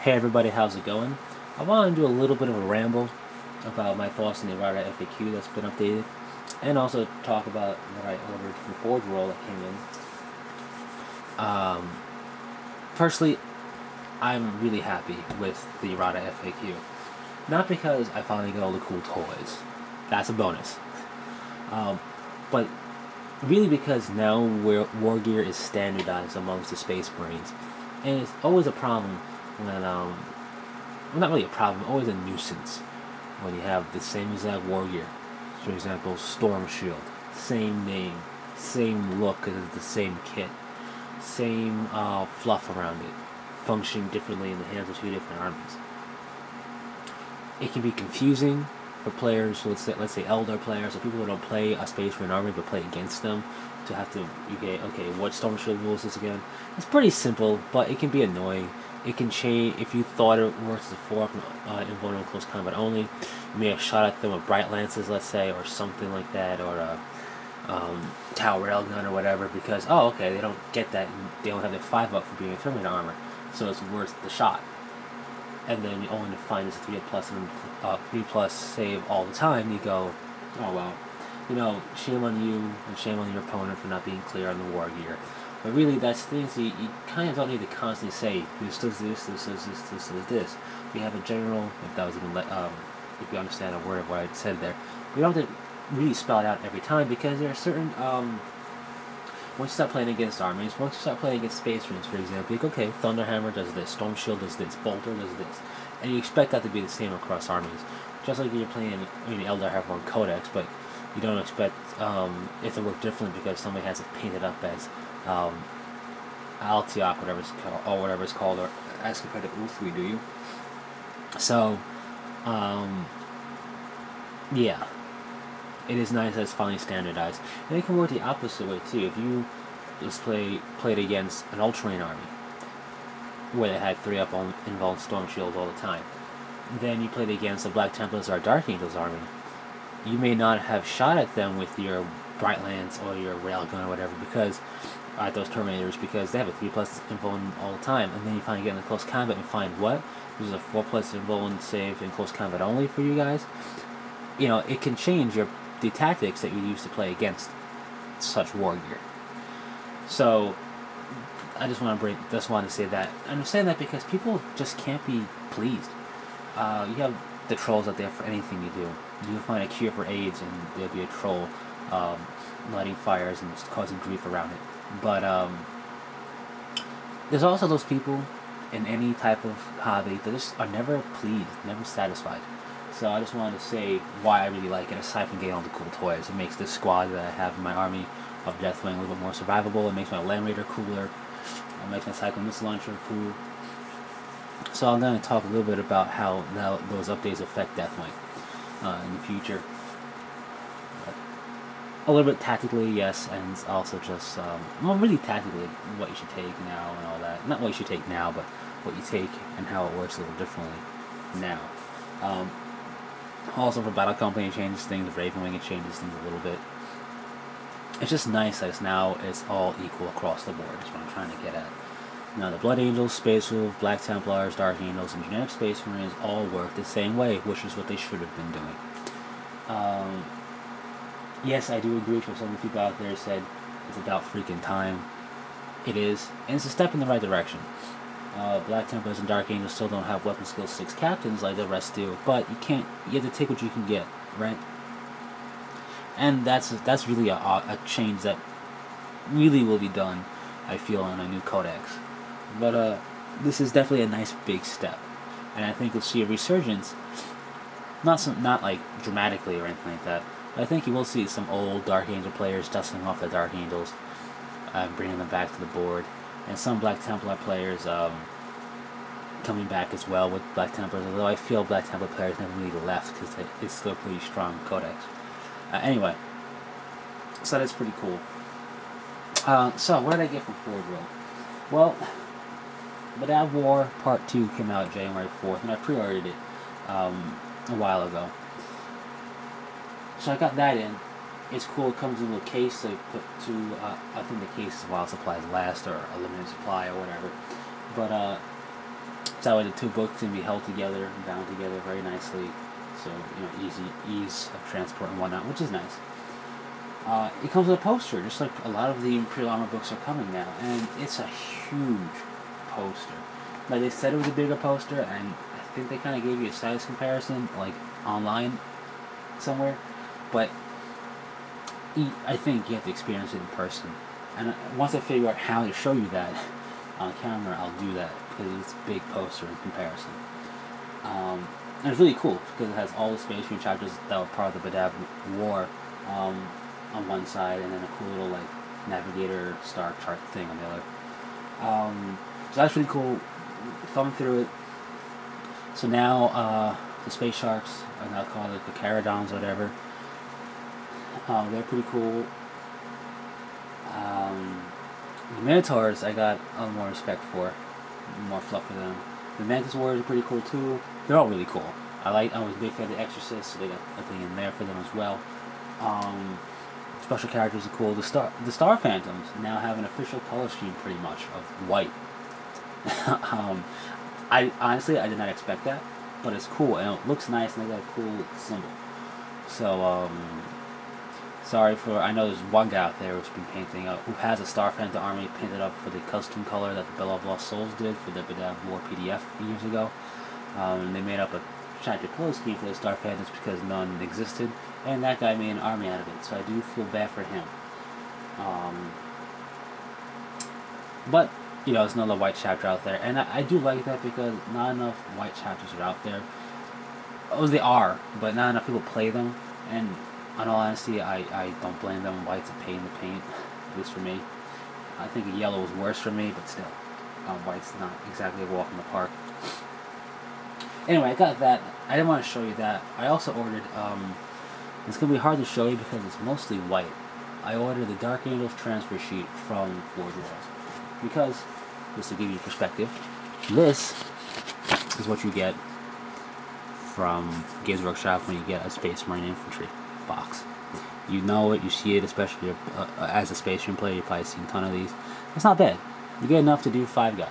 Hey everybody, how's it going? I want to do a little bit of a ramble about my thoughts on the Eratta FAQ that's been updated, and also talk about what I ordered from Forge Roll that came in. Personally, I'm really happy with the Eratta FAQ. Not because I finally got all the cool toys, that's a bonus, but really because now War Gear is standardized amongst the Space Marines, and it's always a problem when well, not really a problem, always a nuisance when you have the same exact war gear. For example, Storm Shield, same name, same look as the same kit, same fluff around it, functioning differently in the hands of two different armies. It can be confusing for players, so let's say Eldar players, or people who don't play a Space Marine army but play against them, to have to, okay, what Storm Shield rules is again? It's pretty simple, but it can be annoying. It can change. If you thought it works as a fork invulnerable close combat only, you may have shot at them with bright lances, let's say, or something like that, or a tower railgun or whatever, because they don't get that, and they don't have their 5 up for being a Terminator armor, so it's worth the shot. And then you only find it's a 3+ save all the time. You go, oh well, shame on you and shame on your opponent for not being clear on the war gear. But really, that's things you kind of don't need to constantly say, this does this, this does this, this does this. We have a general, if that was even, if you understand a word of what I said there, we don't have to really spell it out every time, because there are certain, once you start playing against armies, once you start playing against Space Marines, for example, you go, okay, Thunderhammer does this, Storm Shield does this, Bolter does this, and you expect that to be the same across armies. Just like you're playing, Eldar have one Codex, but you don't expect it to work differently because somebody has it painted up as Altiok, whatever it's called, or as compared to Ulthuii, do you? So, yeah, it is nice that it's finally standardized, and it can work the opposite way too. If you just played against an Ultramarine army, where they had 3+ on involved Storm Shield all the time, then you played against a Black Templars or a Dark Angels army, you may not have shot at them with your Bright Lance or your Railgun or whatever, because at those Terminators, because they have a 3+ invuln all the time, and then you finally get into close combat and find what? There's a 4+ invuln save in close combat only for you guys. It can change the tactics that you use to play against such war gear. So I just want to say that. I'm saying that because people just can't be pleased. You have the trolls out there for anything you do. You find a cure for AIDS, and there'll be a troll lighting fires and causing grief around it. But there's also those people in any type of hobby that just are never pleased, never satisfied. So I just wanted to say why I really like it, aside from getting all the cool toys. It makes this squad that I have in my army of Deathwing a little bit more survivable. It makes my Land Raider cooler. It makes my Cyclone Missile Launcher cool. So I'm going to talk a little bit about how now those updates affect Deathwing in the future. A little bit tactically, yes, and also just, really tactically, what you should take now and all that. Not what you should take now, but what you take and how it works a little differently now. Also for Battle Company, it changes things. Ravenwing, it changes things a little bit. It's just nice that it's all equal across the board, is what I'm trying to get at. Now, the Blood Angels, Space Wolf, Black Templars, Dark Angels, and generic Space Marines all work the same way, which is what they should have been doing. Yes, I do agree with some of the people out there said it's about freaking time. It is, and it's a step in the right direction. Black Templars and Dark Angels still don't have weapon skill 6 captains like the rest do, but you have to take what you can get, right? And that's really a change that really will be done, I feel, on a new codex. But this is definitely a nice big step, and I think you'll see a resurgence. Not like dramatically or anything like that. I think you will see some old Dark Angel players dusting off the Dark Angels, bringing them back to the board, and some Black Templar players coming back as well with Black Templars, although I feel Black Templar players never really left because it's still a pretty strong codex. Anyway, so that's pretty cool. So, what did I get from Forge Roll? Well, Badav War Part 2 came out January 4th, and I pre-ordered it a while ago. So I got that in. It's cool. It comes in a case. They put two. I think the case is while supplies last, or a limited supply, or whatever. But So that way the two books can be held together and bound together very nicely. So, ease of transport and whatnot, which is nice. It comes with a poster, just like a lot of the Imperial Armor books are coming now, and it's a huge poster. Like, they said it was a bigger poster, and I think they kind of gave you a size comparison, like, online somewhere, but I think you have to experience it in person. And once I figure out how to show you that on camera, I'll do that, because it's a big poster in comparison. And it's really cool, because it has all the Space Marine chapters that were part of the Badab War on one side, and then a cool little, like, navigator star chart thing on the other. So that's really cool. Thumbed through it. So now, the Space Sharks, are now called the Caradons or whatever. They're pretty cool. The Minotaurs, I got a little more respect for. More fluff for them. The Mantis Warriors are pretty cool too. They're all really cool. I was a big fan of the Exorcist, so they got a thing in there for them as well. Special characters are cool. The Star Phantoms now have an official color scheme, pretty much, of white. I honestly did not expect that, but it's cool and it looks nice, and they got a cool symbol. So I know there's one guy out there who's been painting up, who has a Star Phantom army painted up for the custom color that the Bell of Lost Souls did for the Badab War PDF years ago. They made up a chapter color scheme for the Star Phantoms because none existed, and that guy made an army out of it, so I do feel bad for him. But, there's another white chapter out there, and I do like that because not enough white chapters are out there. Oh, they are, but not enough people play them, and in all honesty, I don't blame them. White's a pain to paint, at least for me. I think a yellow is worse for me, but still, white's not exactly a walk in the park. Anyway, I got that. I didn't want to show you that. I also ordered, it's going to be hard to show you because it's mostly white. I ordered the Dark Angels transfer sheet from Forge Worlds. Because, just to give you perspective, this is what you get from Games Workshop when you get a Space Marine Infantry box. You know it, you see it, especially as a Space Marine player, you've probably seen a ton of these. It's not bad. You get enough to do 5 guys.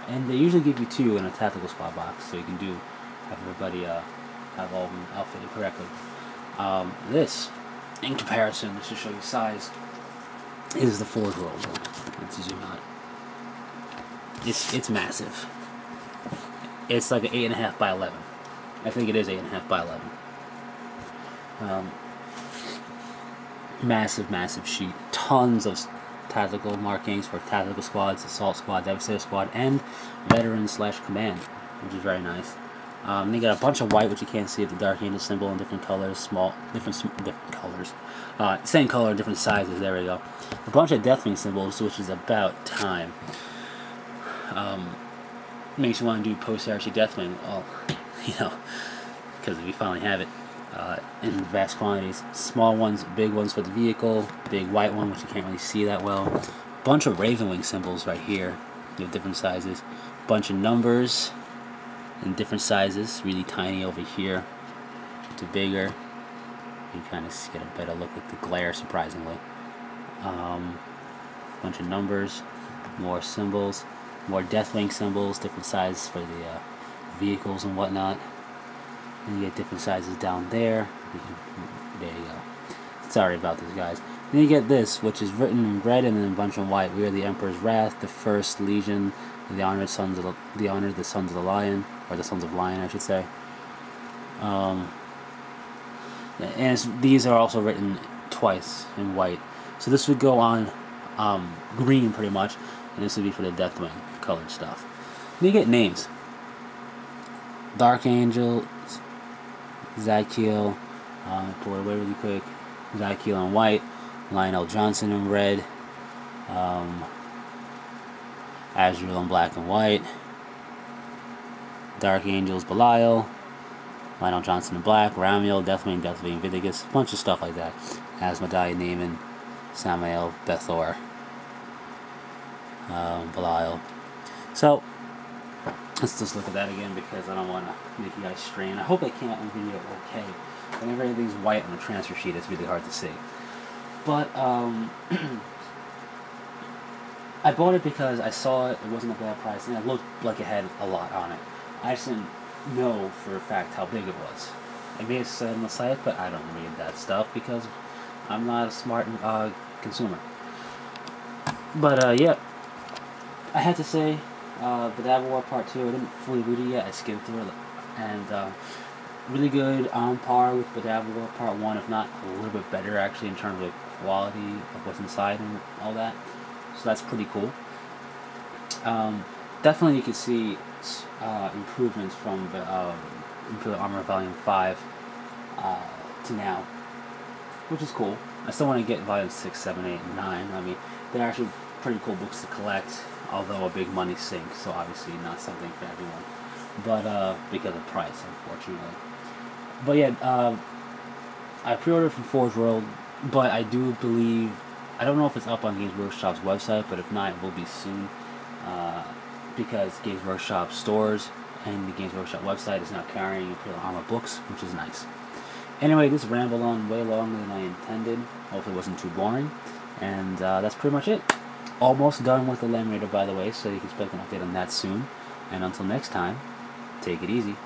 And they usually give you 2 in a tactical squad box, so you can have everybody have all of them outfitted correctly. This, in comparison, just to show you size, is the Forge World one. Let's zoom out. It's massive. It's like an 8.5 by 11. I think it is 8.5 by 11. Massive sheet. Tons of tactical markings for tactical squads, assault squad, devastator squad, and veteran/command, which is very nice. They got a bunch of white, which you can't see, the Dark Angel symbol in different colors, different colors. Same color, different sizes. There we go. A bunch of Deathwing symbols, which is about time. Makes you want to do post-RC Deathwing. Well, because we finally have it in vast quantities. Small ones, big ones for the vehicle, big white one, which you can't really see that well. Bunch of Ravenwing symbols right here, with different sizes. Bunch of numbers in different sizes, really tiny over here to bigger. You kind of get a better look at the glare, surprisingly. Bunch of numbers, more symbols, more Deathwing symbols, different sizes for the vehicles and whatnot. And you get different sizes down there. There you go. Sorry about this, guys. Then you get this, which is written in red and then a bunch in white. We are the Emperor's Wrath, the First Legion, the honored sons of the Sons of the Lion, or the Sons of Lion, I should say. And these are also written twice in white. So this would go on green, pretty much, and this would be for the Deathwing colored stuff. Then you get names. Dark Angel, Zykiel, pull it away really quick. Zykiel in white, Lionel Johnson in red, Azrael in black and white, Dark Angels Belial, Lionel Johnson in black, Ramiel, Deathwing, Vidigus, a bunch of stuff like that. Asmodai, Naaman, Samael, Bethor, Belial. So, let's just look at that again because I don't want to make you guys strain. I hope I came out in the video okay. Whenever everything's white on the transfer sheet, it's really hard to see. But, I bought it because I saw it wasn't a bad price, and it looked like it had a lot on it. I just didn't know for a fact how big it was. It may have said on the site, but I don't read that stuff because I'm not a smart consumer. But yeah, I have to say, Bedazzled War Part 2, I didn't fully read it yet. I skimmed through it, and really good, on par with Bedazzled War Part 1, if not a little bit better actually in terms of quality of what's inside and all that. So that's pretty cool. Definitely you can see improvements from Imperial Armor Volume 5 to now, which is cool. I still want to get Volume 6, 7, 8, and 9. I mean, they're actually pretty cool books to collect, although a big money sink, so obviously not something for everyone. But because of price, unfortunately. But yeah, I pre-ordered from Forge World, but I do believe, I don't know if it's up on Games Workshop's website, but if not, it will be soon. Because Games Workshop stores and the Games Workshop website is now carrying Imperial Armor books, which is nice. Anyway, this rambled on way longer than I intended. Hopefully it wasn't too boring. And that's pretty much it. Almost done with the Laminator, by the way, so you can expect an update on that soon. And until next time, take it easy.